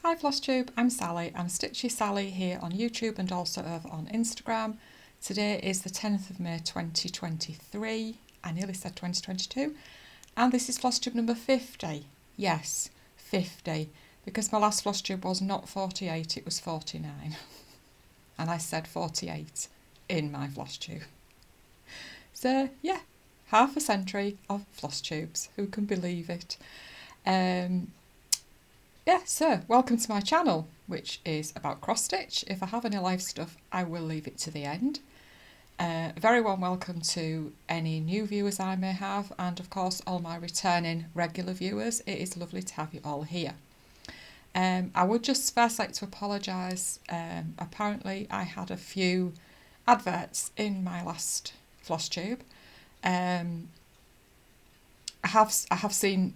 Hi Flosstube, I'm Sally. I'm StitchySally here on YouTube and also over on Instagram. Today is the 10th of May 2023. I nearly said 2022. And this is Flosstube number 50. Yes, 50. Because my last Flosstube was not 48, it was 49. And I said 48 in my Flosstube. So yeah, half a century of Flosstubes. Who can believe it? Yeah, so welcome to my channel, which is about cross stitch. If I have any live stuff, I will leave it to the end. Very warm welcome to any new viewers I may have, and of course all my returning regular viewers. It is lovely to have you all here. I would just first like to apologise. Apparently I had a few adverts in my last Flosstube. I have seen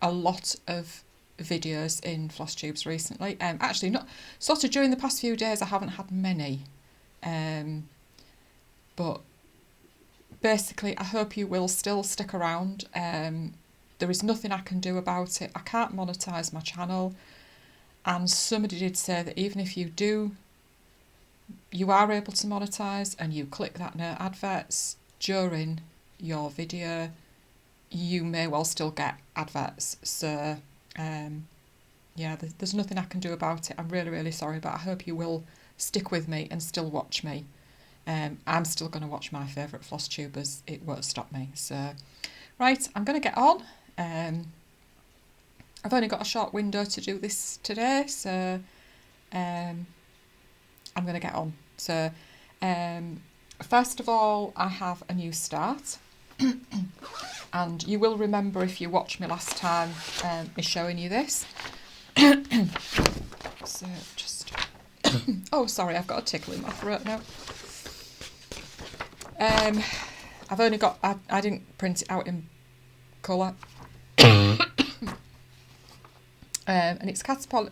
a lot of videos in Flosstubes recently. Actually, not sort of during the past few days. I haven't had many, but basically, I hope you will still stick around. There is nothing I can do about it. I can't monetize my channel, and somebody did say that even if you are able to monetize and you click that no adverts during your video, you may well still get adverts. So yeah, there's nothing I can do about it. I'm really, really sorry, but I hope you will stick with me and still watch me. I'm still going to watch my favourite Flosstubers. It won't stop me. So, right, I'm going to get on. I've only got a short window to do this today, so I'm going to get on. So, first of all, I have a new start. And you will remember if you watched me last time, me showing you this. So just, oh sorry, I've got a tickle in my throat now. I've only got, I didn't print it out in colour. And it's Caterpillar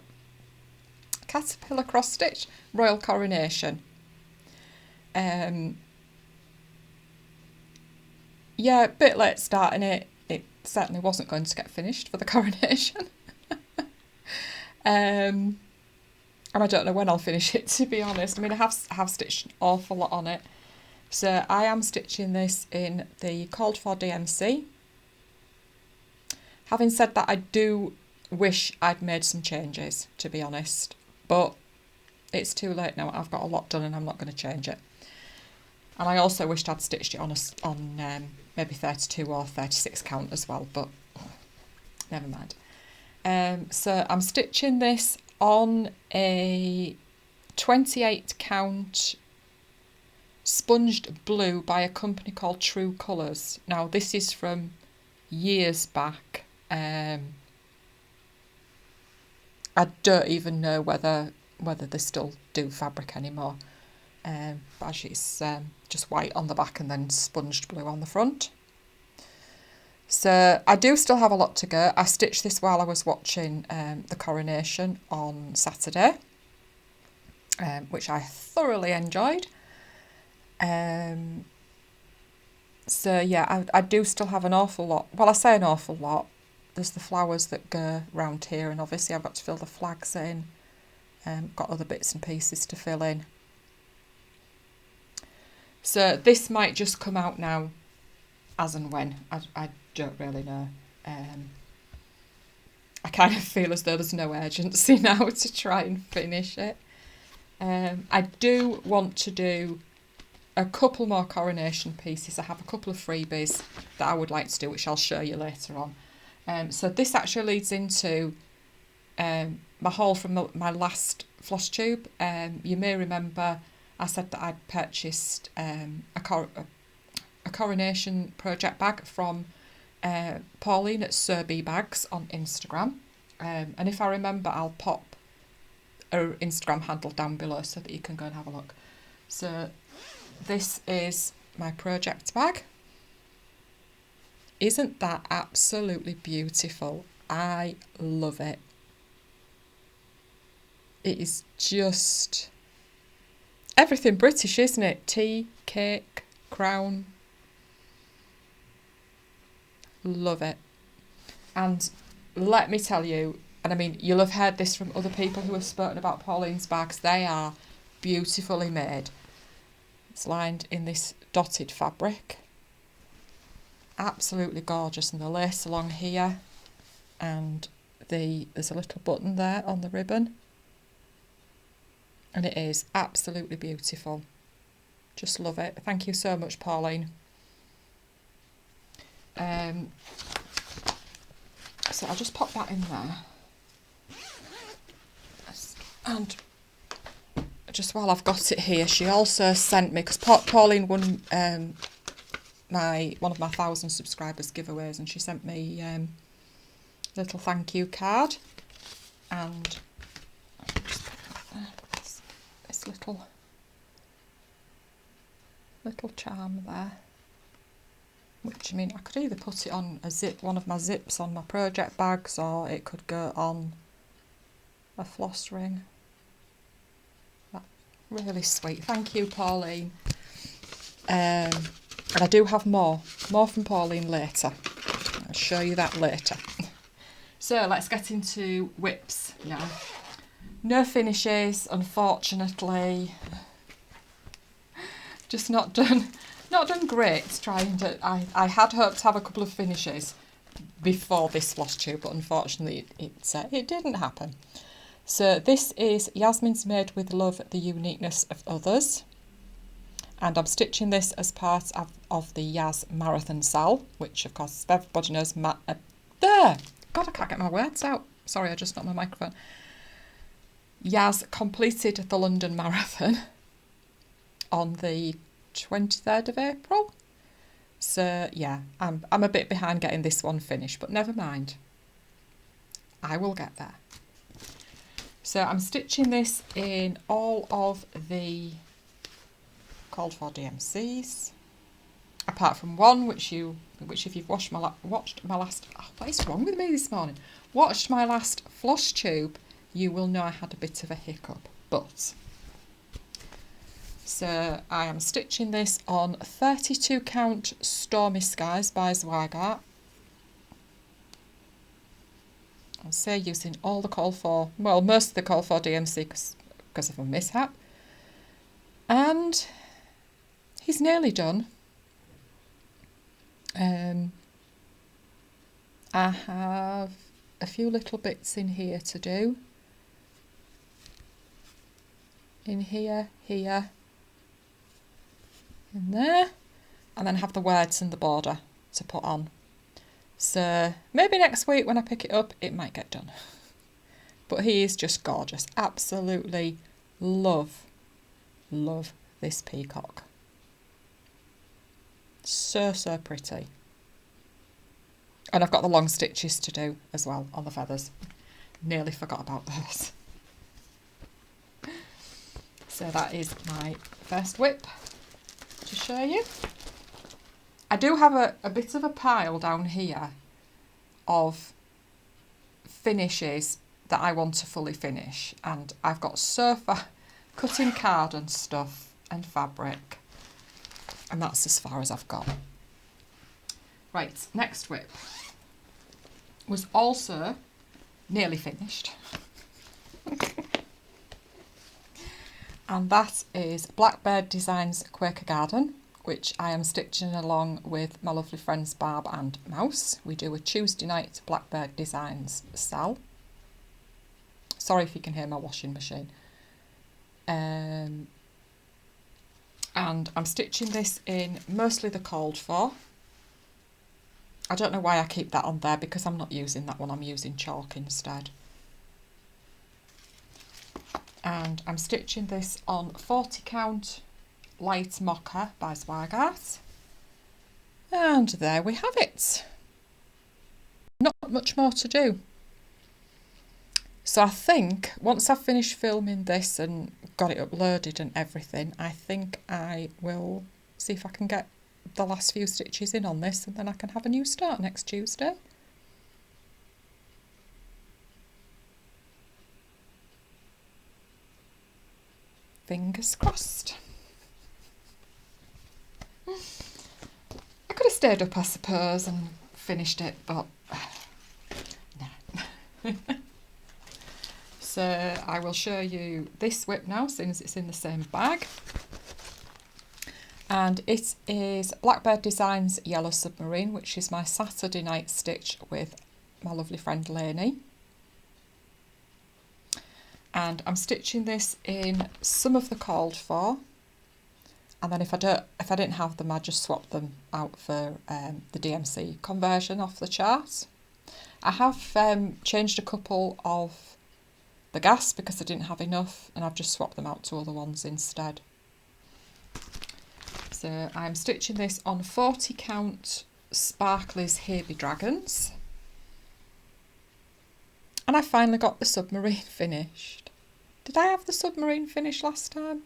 Cross Stitch Royal Coronation. Yeah, a bit late starting it. It certainly wasn't going to get finished for the coronation. And I don't know when I'll finish it, to be honest. I mean, I have stitched an awful lot on it. So I am stitching this in the called for DMC. Having said that, I do wish I'd made some changes, to be honest. But it's too late now. I've got a lot done and I'm not going to change it. And I also wished I'd stitched it on maybe 32 or 36 count as well, but never mind. So I'm stitching this on a 28 count sponged blue by a company called True Colours. Now this is from years back. I don't even know whether they still do fabric anymore. But actually it's just white on the back and then sponged blue on the front. So I do still have a lot to go. I stitched this while I was watching the coronation on Saturday, which I thoroughly enjoyed. So yeah, I do still have an awful lot. Well, I say an awful lot. There's the flowers that go round here, and obviously I've got to fill the flags in. Got other bits and pieces to fill in. So this might just come out now as and when. I don't really know. I kind of feel as though there's no urgency now to try and finish it. I do want to do a couple more coronation pieces. I have a couple of freebies that I would like to do, which I'll show you later on. So this actually leads into my haul from my last Flosstube. You may remember I said that I'd purchased a coronation project bag from Pauline at Serby Bags on Instagram. And if I remember, I'll pop her Instagram handle down below so that you can go and have a look. So this is my project bag. Isn't that absolutely beautiful? I love it. It is just everything British, isn't it? Tea, cake, crown. Love it. And let me tell you, And I mean, you'll have heard this from other people who have spoken about Pauline's bags. They are beautifully made. It's lined in this dotted fabric. Absolutely gorgeous. And the lace along here. And there's a little button there on the ribbon. And it is absolutely beautiful. Just love it. Thank you so much, Pauline. So I'll just pop that in there. And just while I've got it here, she also sent me, because Pauline won one of my 1,000 subscribers giveaways, and she sent me a little thank you card. And I'll just put this little charm there. Which, I mean, I could either put it on a zip, one of my zips on my project bags, or it could go on a floss ring. That's really sweet. Thank you, Pauline. And I do have more from Pauline later. I'll show you that later. So let's get into whips now. No finishes, unfortunately. Just not done great trying to. I had hoped to have a couple of finishes before this floss tube, but unfortunately it didn't happen. So this is Yasmin's Made with Love, the Uniqueness of Others. And I'm stitching this as part of the Yas Marathon Sal, which of course everybody knows. There! God, I can't get my words out. Sorry, I just knocked my microphone. Yas completed the London Marathon on the 23rd of April. So yeah, I'm a bit behind getting this one finished, but never mind. I will get there. So I'm stitching this in all of the called for DMCs, apart from one which if you've watched my last what is wrong with me this morning? Watched my last floss tube, you will know I had a bit of a hiccup. But so I am stitching this on 32 count Stormy Skies by Zweigart. I'll say using all the call for, well, most of the call for DMC because of a mishap. And he's nearly done. I have a few little bits in here to do. In here, in there, and then have the words and the border to put on. So maybe next week when I pick it up it might get done. But he is just gorgeous. Absolutely love this peacock. So pretty. And I've got the long stitches to do as well on the feathers. Nearly forgot about those. So that is my first whip to show you. I do have a bit of a pile down here of finishes that I want to fully finish, and I've got so far cutting card and stuff and fabric, and that's as far as I've got. Right, next whip was also nearly finished. And that is Blackbird Designs Quaker Garden, which I am stitching along with my lovely friends Barb and Mouse. We do a Tuesday night Blackbird Designs sal. Sorry if you can hear my washing machine. And I'm stitching this in mostly the called for. I don't know why I keep that on there because I'm not using that one, I'm using chalk instead. And I'm stitching this on 40 count light mocha by Zweigart. And there we have it. Not much more to do. So I think once I've finished filming this and got it uploaded and everything, I think I will see if I can get the last few stitches in on this, and then I can have a new start next Tuesday. Fingers crossed. I could have stayed up, I suppose, and finished it, but no. So I will show you this whip now, since it's in the same bag. And it is Blackbird Designs Yellow Submarine, which is my Saturday night stitch with my lovely friend Lainey. And I'm stitching this in some of the called for, and then if I didn't have them, I just swap them out for the DMC conversion off the chart. I have changed a couple of the gas because I didn't have enough, and I've just swapped them out to other ones instead. So I'm stitching this on 40 count Sparkly's HAED Dragons. And I finally got the submarine finished. Did I have the submarine finished last time?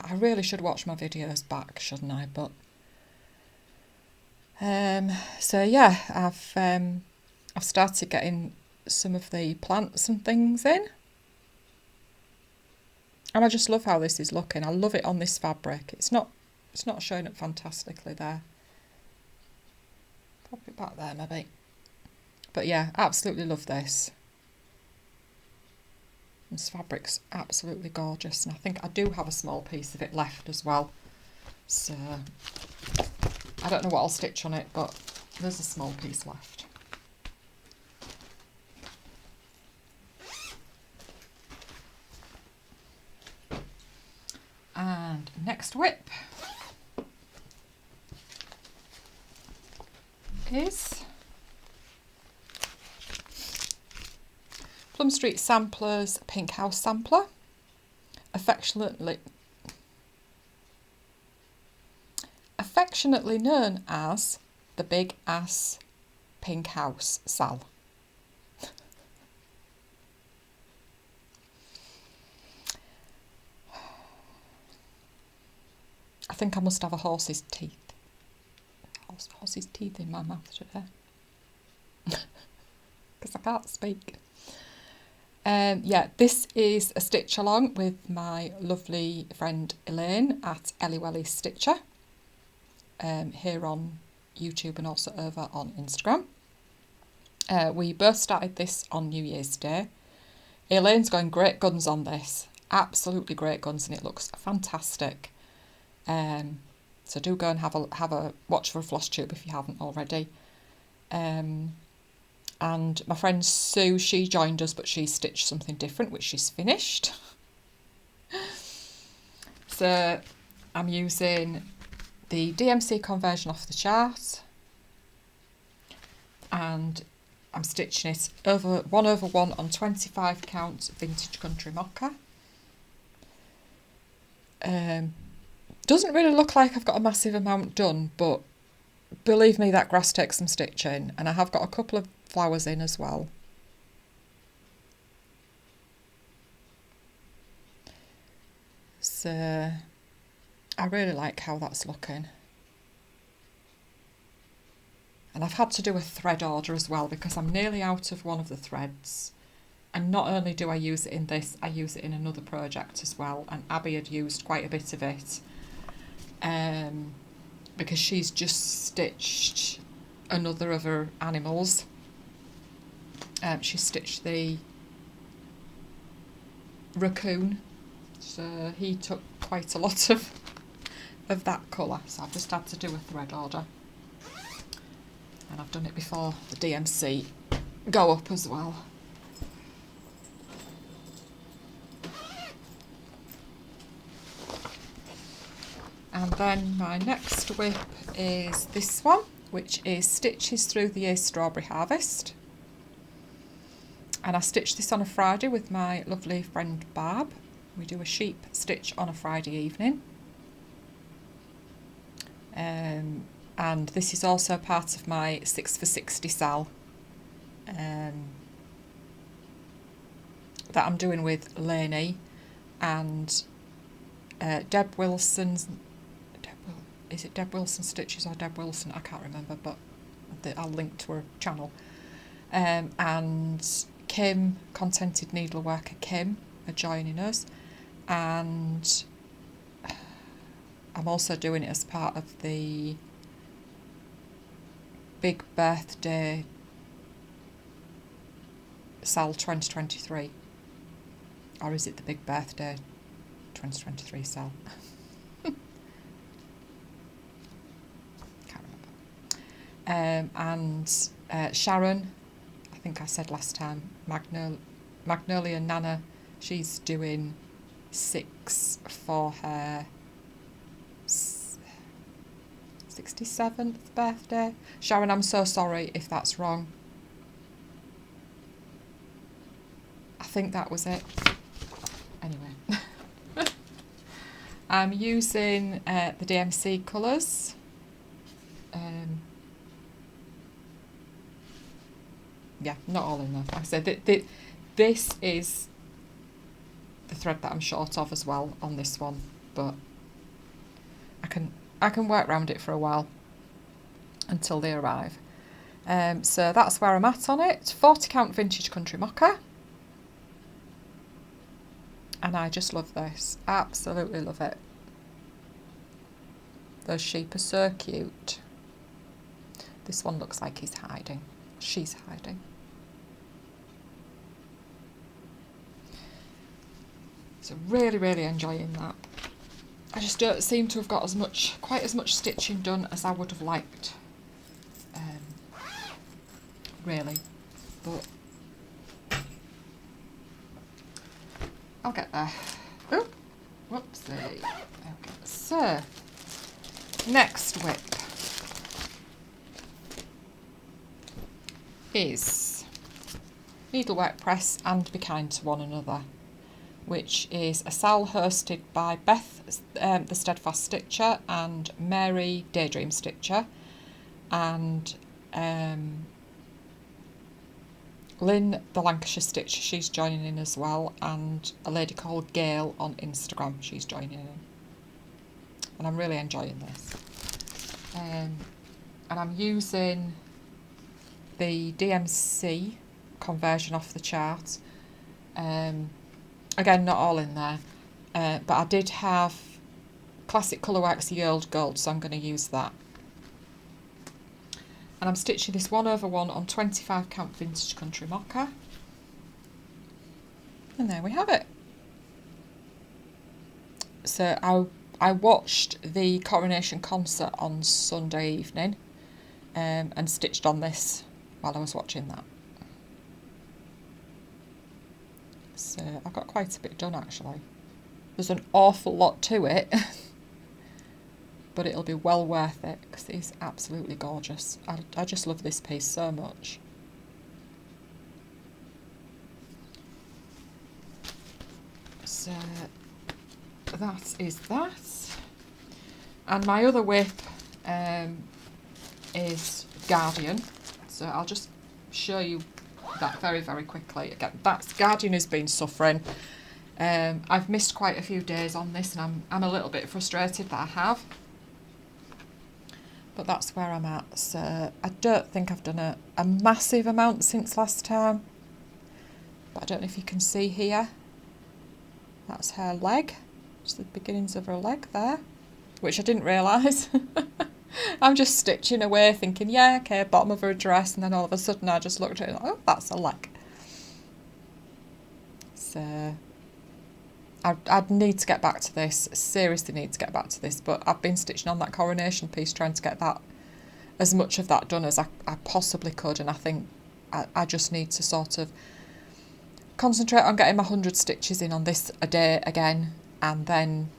I really should watch my videos back, shouldn't I? But so yeah, I've started getting some of the plants and things in. And I just love how this is looking. I love it on this fabric. It's not showing up fantastically there. Pop it back there maybe. But yeah, absolutely love this. This fabric's absolutely gorgeous, and I think I do have a small piece of it left as well. So I don't know what I'll stitch on it, but there's a small piece left. And next whip is Plum Street Samplers Pink House Sampler, affectionately known as the Big Ass Pink House Sal. I think I must have a horse's teeth. Horse's teeth in my mouth today. Because I can't speak. Yeah, this is a stitch along with my lovely friend Elaine at Ellie Stitcher, here on YouTube and also over on Instagram. We both started this on New Year's Day. Elaine's going great guns on this, absolutely great guns, and it looks fantastic. So do go and have a watch for a Flosstube if you haven't already. And my friend Sue, she joined us, but she stitched something different, which she's finished. So I'm using the DMC conversion off the chart, and I'm stitching it over 1/1 on 25 count Vintage Country Mocha. Doesn't really look like I've got a massive amount done, but believe me, that grass takes some stitching, and I have got a couple of flowers in as well. So I really like how that's looking. And I've had to do a thread order as well because I'm nearly out of one of the threads. And not only do I use it in this, I use it in another project as well. And Abby had used quite a bit of it. Because she's just stitched another of her animals. She stitched the raccoon, so he took quite a lot of that colour, so I've just had to do a thread order, and I've done it before the DMC go up as well. And then my next whip is this one, which is Stitches Through the Year Strawberry Harvest. And I stitched this on a Friday with my lovely friend Barb. We do a sheep stitch on a Friday evening. And this is also part of my 6 for 60 sal that I'm doing with Lainey and Deb Wilson's. Is it Deb Wilson Stitches or Deb Wilson? I can't remember, but I'll link to her channel. And Kim, Contented Needleworker Kim, are joining us, and I'm also doing it as part of the big birthday Sal 2023? Or is it the big birthday 2023 Sal? Can't remember. And Sharon, I think I said last time, Magnolia Nana, she's doing 6 for her 67th birthday. Sharon, I'm so sorry if that's wrong. I think that was it. Anyway. I'm using the DMC colours. Yeah, not all in there. Like I said, this is the thread that I'm short of as well on this one, but I can work around it for a while until they arrive. So that's where I'm at on it. 40 count vintage country mocha. And I just love this. Absolutely love it. Those sheep are so cute. This one looks like he's hiding. She's hiding. So really, really enjoying that. I just don't seem to have got quite as much stitching done as I would have liked. Really. But I'll get there. Oh, whoopsie. Okay, so next whip is NeedleworkPress and Be Kind to One Another, which is a Sal hosted by Beth, the Steadfast Stitcher, and Mary, Daydream Stitcher, and Lynn, the Lancashire Stitcher, she's joining in as well, and a lady called Gail on Instagram, she's joining in. And I'm really enjoying this. And I'm using the DMC conversion off the chart. Again, not all in there, but I did have Classic Colourworks Ye Old Gold, so I'm going to use that. And I'm stitching this 1/1 on 25 count vintage country mocha. And there we have it. So I watched the Coronation concert on Sunday evening and stitched on this while I was watching that. So I got quite a bit done actually. There's an awful lot to it, but it'll be well worth it because it's absolutely gorgeous. I just love this piece so much. So that is that. And my other whip is Guardian. So I'll just show you that very, very quickly. Again, that's Guardian has been suffering. I've missed quite a few days on this, and I'm a little bit frustrated that I have. But that's where I'm at. So I don't think I've done a massive amount since last time. But I don't know if you can see here. That's her leg. Just the beginnings of her leg there, which I didn't realise. I'm just stitching away thinking, yeah, okay, bottom of her dress, and then all of a sudden I just looked at it and oh, that's a leg. So I'd need to get back to this, seriously need to get back to this, but I've been stitching on that Coronation piece trying to get that, as much of that done as I possibly could, and I think I just need to sort of concentrate on getting my 100 stitches in on this a day again, and then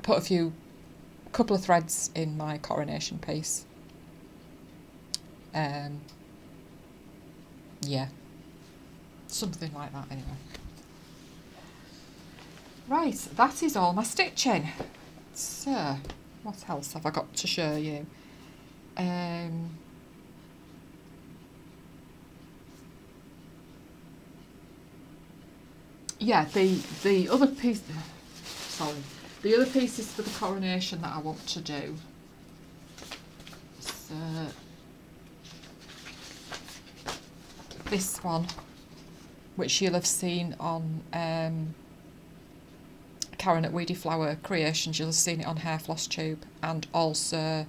put a couple of threads in my Coronation piece. Yeah, something like that anyway. Right, that is all my stitching. So, what else have I got to show you? Yeah, the other piece, sorry, the other pieces for the Coronation that I want to do. So, this one, which you'll have seen on Karen at Weedy Flower Creations, you'll have seen it on Hair Floss Tube, and also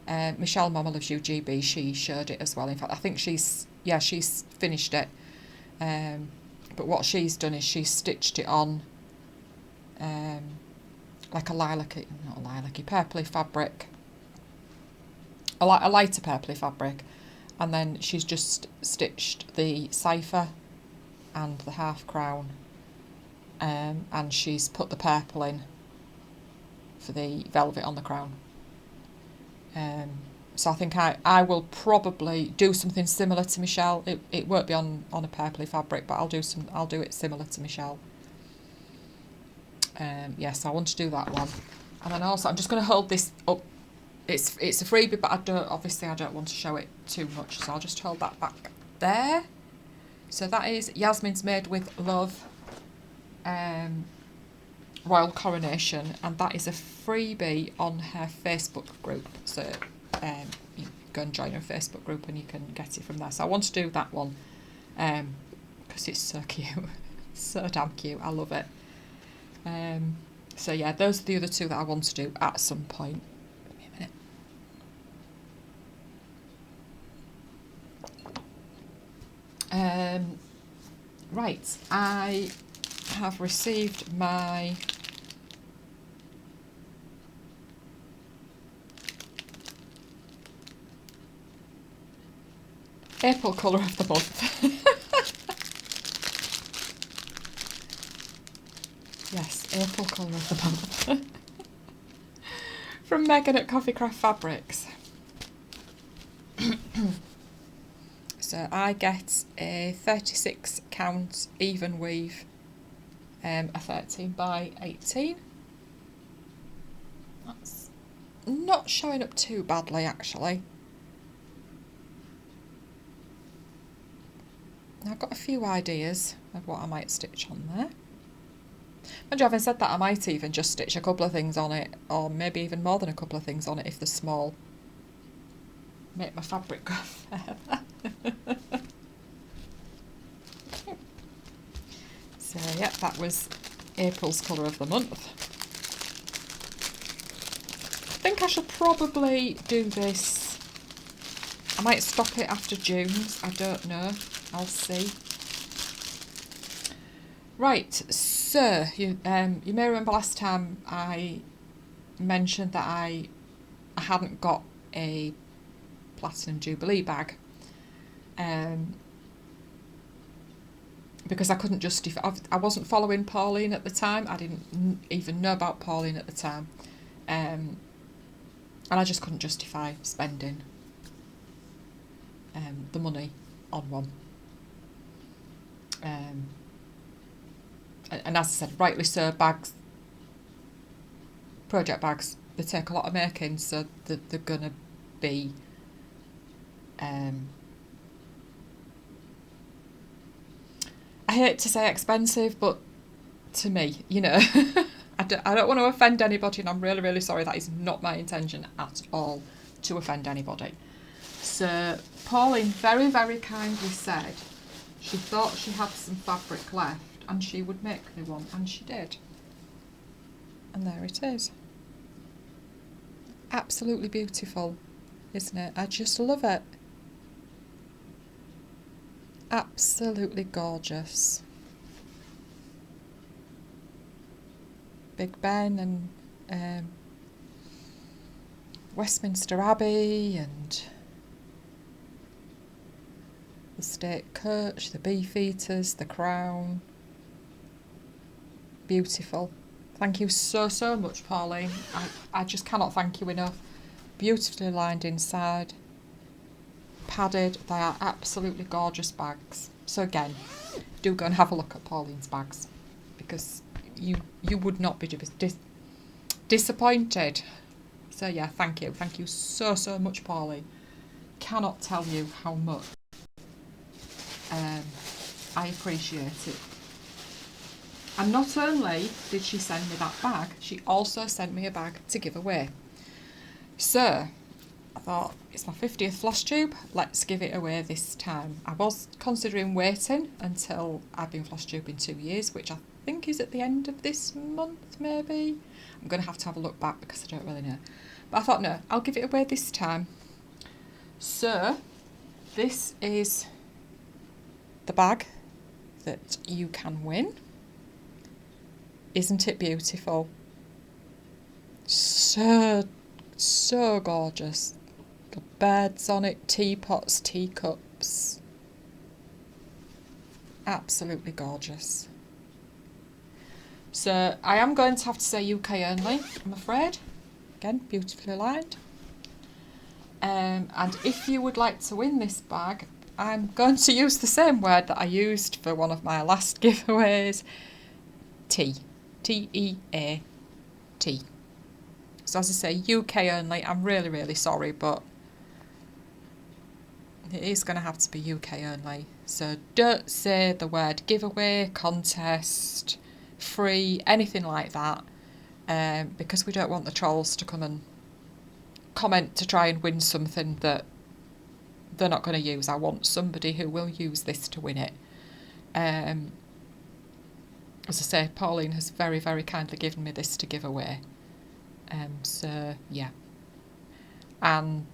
Michelle Mama Loves You GB, she showed it as well. In fact, I think she's finished it. But what she's done is she's stitched it on like a lilac-y, not a lilac-y, purpley fabric, a lighter purpley fabric, and then she's just stitched the cipher and the half crown, and she's put the purple in for the velvet on the crown. So I think I will probably do something similar to Michelle. It won't be on a purpley fabric, but I'll do it similar to Michelle. Yes, I want to do that one. And then also I'm just going to hold this up. It's a freebie, but I don't want to show it too much, so I'll just hold that back there. So that is Yasmin's Made with Love Royal Coronation, and that is a freebie on her Facebook group. So you go and join her Facebook group and you can get it from there. So I want to do that one because it's so cute. So damn cute. I love it. So yeah, those are the other two that I want to do at some point. Give me a minute. Right, I have received my April colour of the month. Yes, April colour of the month. From Megan at Coffee Craft Fabrics. So I get a 36 count even weave, a 13 by 18. That's not showing up too badly actually. I've got a few ideas of what I might stitch on there. And having said that, I might even just stitch a couple of things on it, or maybe even more than a couple of things on it if they're small. Make my fabric go further. So yeah, that was April's colour of the month. I think I shall probably do this. I might stop it after June's, I don't know. I'll see. Right, so you may remember last time I mentioned that I hadn't got a Platinum Jubilee bag, because I couldn't justify. I wasn't following Pauline at the time. I didn't even know about Pauline at the time, and I just couldn't justify spending the money on one. And as I said, rightly so, project bags, they take a lot of making, so they're going to be I hate to say expensive, but to me, you know, I don't want to offend anybody, and I'm really, really sorry. That is not my intention at all, to offend anybody. So Pauline very, very kindly said she thought she had some fabric left and she would make me one, and she did. And there it is. Absolutely beautiful, isn't it? I just love it. Absolutely gorgeous. Big Ben and Westminster Abbey and the state coach, the beefeaters, the crown. Beautiful. Thank you so, so much, Pauline. I just cannot thank you enough. Beautifully lined inside. Padded. They are absolutely gorgeous bags. So again, do go and have a look at Pauline's bags, because you would not be disappointed. So yeah, thank you. Thank you so, so much, Pauline. Cannot tell you how much I appreciate it. And not only did she send me that bag, she also sent me a bag to give away. So I thought, it's my 50th floss tube, let's give it away this time. I was considering waiting until I've been floss tubing 2 years, which I think is at the end of this month maybe. I'm going to have a look back because I don't really know. But I thought, no, I'll give it away this time. So this is the bag that you can win. Isn't it beautiful? So gorgeous. The birds on it, teapots, teacups. Absolutely gorgeous. So I am going to have to say UK only, I'm afraid. Again, beautifully lined. And if you would like to win this bag, I'm going to use the same word that I used for one of my last giveaways. T. T-E-A-T. So as I say, UK only. I'm really, really sorry, but it is going to have to be UK only. So don't say the word giveaway, contest, free, anything like that, because we don't want the trolls to come and comment to try and win something that they're not going to use. I want somebody who will use this to win it. As I say, Pauline has very, very kindly given me this to give away. So, yeah. And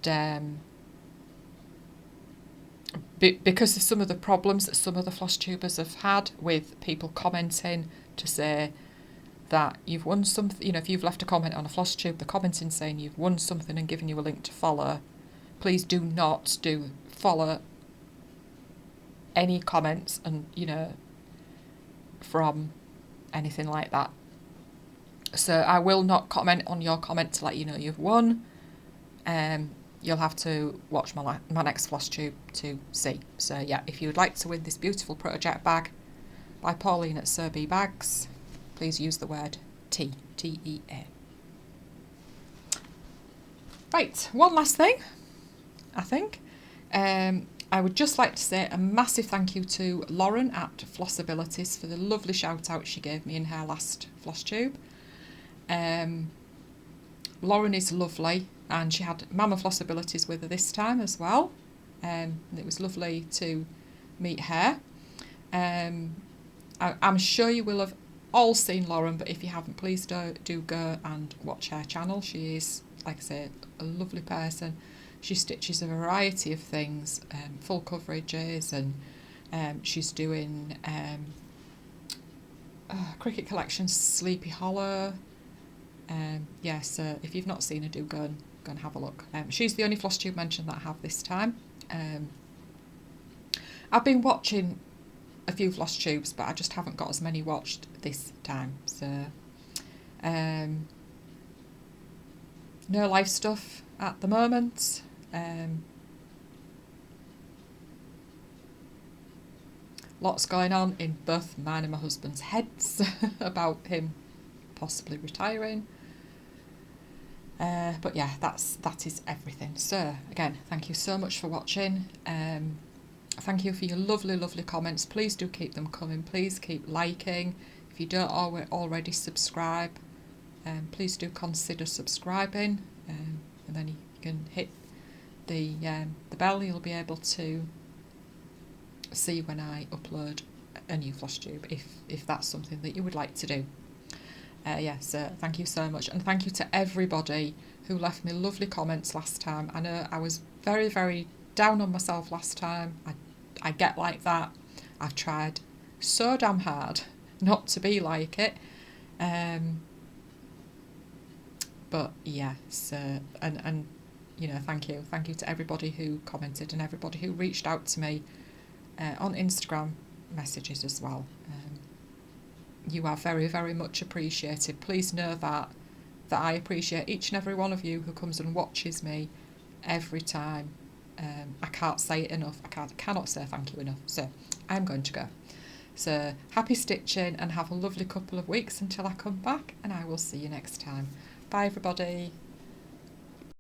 because of some of the problems that some of the Flosstubers have had with people commenting to say that you've won something, you know, if you've left a comment on a Flosstube, the commenting saying you've won something and giving you a link to follow, please do not follow any comments and, you know, from anything like that. So I will not comment on your comment to let you know you've won. You'll have to watch my next Flosstube to see. So yeah, if you would like to win this beautiful project bag by Pauline at Sir B Bags, please use the word T, T-E-A. Right, one last thing, I think. I would just like to say a massive thank you to Lauren at Flossabilities for the lovely shout out she gave me in her last Flosstube. Lauren is lovely, and she had Mama Flossabilities with her this time as well. And it was lovely to meet her. I'm sure you will have all seen Lauren, but if you haven't, please do go and watch her channel. She is, like I say, a lovely person. She stitches a variety of things, full coverages, and she's doing Cricket Collection Sleepy Hollow. Yeah, so if you've not seen her, do go and have a look. She's the only Flosstube mention that I have this time. I've been watching a few Flosstubes, but I just haven't got as many watched this time. So, no live stuff at the moment. Lots going on in both mine and my husband's heads about him possibly retiring. But yeah, that is everything. So again, thank you so much for watching. Thank you for your lovely, lovely comments. Please do keep them coming. Please keep liking. If you don't already subscribe, please do consider subscribing, and then you can hit the bell. You'll be able to see when I upload a new Flosstube, if that's something that you would like to do. Yeah, so thank you so much, and thank you to everybody who left me lovely comments last time. I know I was very, very down on myself last time. I get like that. I've tried so damn hard not to be like it. But yeah, so and you know, thank you to everybody who commented and everybody who reached out to me on Instagram messages as well. You are very, very much appreciated. Please know that I appreciate each and every one of you who comes and watches me every time. I can't say it enough. I cannot say thank you enough. So I'm going to go. So happy stitching and have a lovely couple of weeks until I come back, and I will see you next time. Bye everybody.